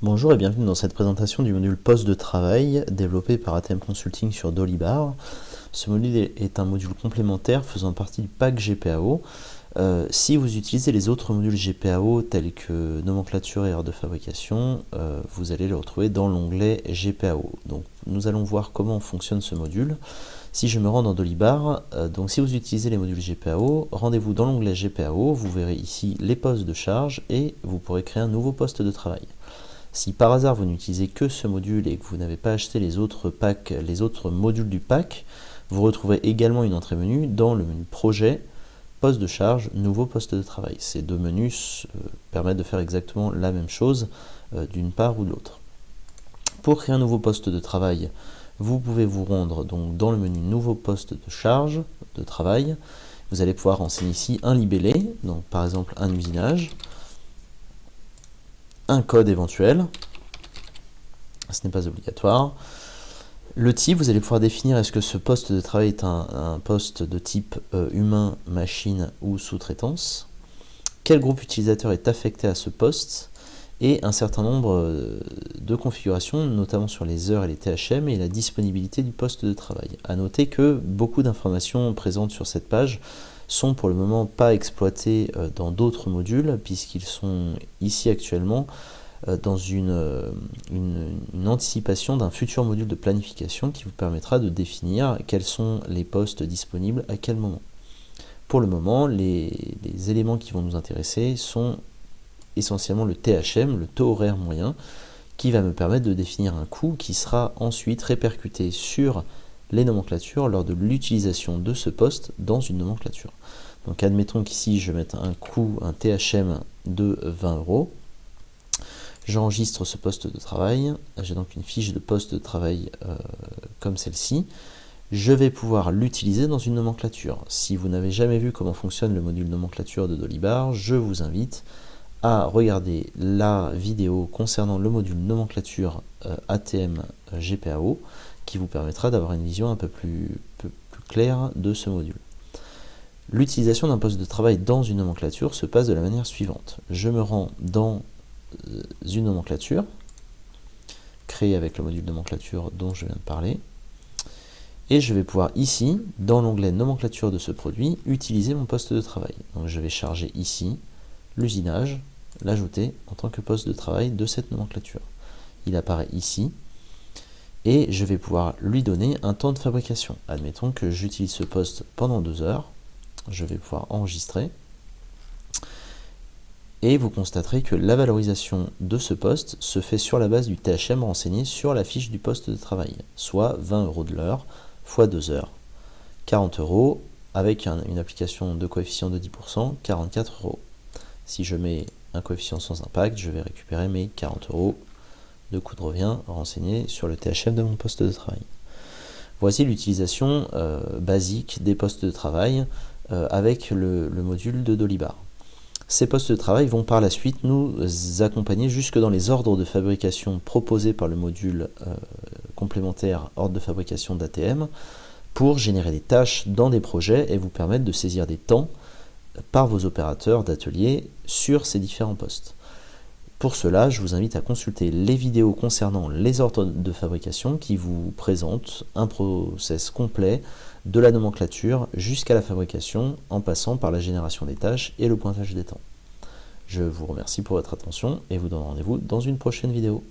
Bonjour et bienvenue dans cette présentation du module poste de travail développé par ATM Consulting sur Dolibar. Ce module est un module complémentaire faisant partie du pack GPAO. Si vous utilisez les autres modules GPAO tels que nomenclature et heures de fabrication, vous allez le retrouver dans l'onglet GPAO. Donc nous allons voir comment fonctionne ce module. Si je me rends dans Dolibar, donc si vous utilisez les modules GPAO, rendez-vous dans l'onglet GPAO, vous verrez ici les postes de charge et vous pourrez créer un nouveau poste de travail. Si par hasard vous n'utilisez que ce module et que vous n'avez pas acheté les autres modules du pack, vous retrouverez également une entrée menu dans le menu projet, poste de charge, nouveau poste de travail. Ces deux menus permettent de faire exactement la même chose d'une part ou de l'autre. Pour créer un nouveau poste de travail, vous pouvez vous rendre donc dans le menu nouveau poste de charge, de travail. Vous allez pouvoir renseigner ici un libellé, donc par exemple un usinage, un code éventuel, ce n'est pas obligatoire. Le type, vous allez pouvoir définir est-ce que ce poste de travail est un poste de type humain, machine ou sous-traitance. Quel groupe utilisateur est affecté à ce poste et un certain nombre de configurations, notamment sur les heures et les THM et la disponibilité du poste de travail. A noter que beaucoup d'informations présentes sur cette page sont pour le moment pas exploités dans d'autres modules, puisqu'ils sont ici actuellement dans une anticipation d'un futur module de planification qui vous permettra de définir quels sont les postes disponibles à quel moment. Pour le moment, les éléments qui vont nous intéresser sont essentiellement le THM, le taux horaire moyen, qui va me permettre de définir un coût qui sera ensuite répercuté sur les nomenclatures lors de l'utilisation de ce poste dans une nomenclature. Donc admettons qu'ici je mette un coût, un THM de 20 €. J'enregistre ce poste de travail, j'ai donc une fiche de poste de travail comme celle-ci. Je vais pouvoir l'utiliser dans une nomenclature. Si vous n'avez jamais vu comment fonctionne le module nomenclature de Dolibar, je vous invite à regarder la vidéo concernant le module nomenclature ATM GPAO qui vous permettra d'avoir une vision un peu plus claire de ce module. L'utilisation d'un poste de travail dans une nomenclature se passe de la manière suivante. Je me rends dans une nomenclature créée avec le module nomenclature dont je viens de parler et je vais pouvoir ici, dans l'onglet nomenclature de ce produit, utiliser mon poste de travail. Donc je vais charger ici l'usinage, l'ajouter en tant que poste de travail de cette nomenclature. Il apparaît ici et je vais pouvoir lui donner un temps de fabrication. Admettons que j'utilise ce poste pendant 2 heures, je vais pouvoir enregistrer et vous constaterez que la valorisation de ce poste se fait sur la base du THM renseigné sur la fiche du poste de travail, soit 20 € de l'heure fois 2 heures, 40 € avec une application de coefficient de 10%, 44 €. Si je mets un coefficient sans impact, je vais récupérer mes 40 € de coût de revient renseigné sur le THM de mon poste de travail. Voici l'utilisation basique des postes de travail avec le module de Dolibar. Ces postes de travail vont par la suite nous accompagner jusque dans les ordres de fabrication proposés par le module complémentaire ordre de fabrication d'ATM pour générer des tâches dans des projets et vous permettre de saisir des temps par vos opérateurs d'atelier sur ces différents postes. Pour cela, je vous invite à consulter les vidéos concernant les ordres de fabrication qui vous présentent un process complet de la nomenclature jusqu'à la fabrication en passant par la génération des tâches et le pointage des temps. Je vous remercie pour votre attention et vous donne rendez-vous dans une prochaine vidéo.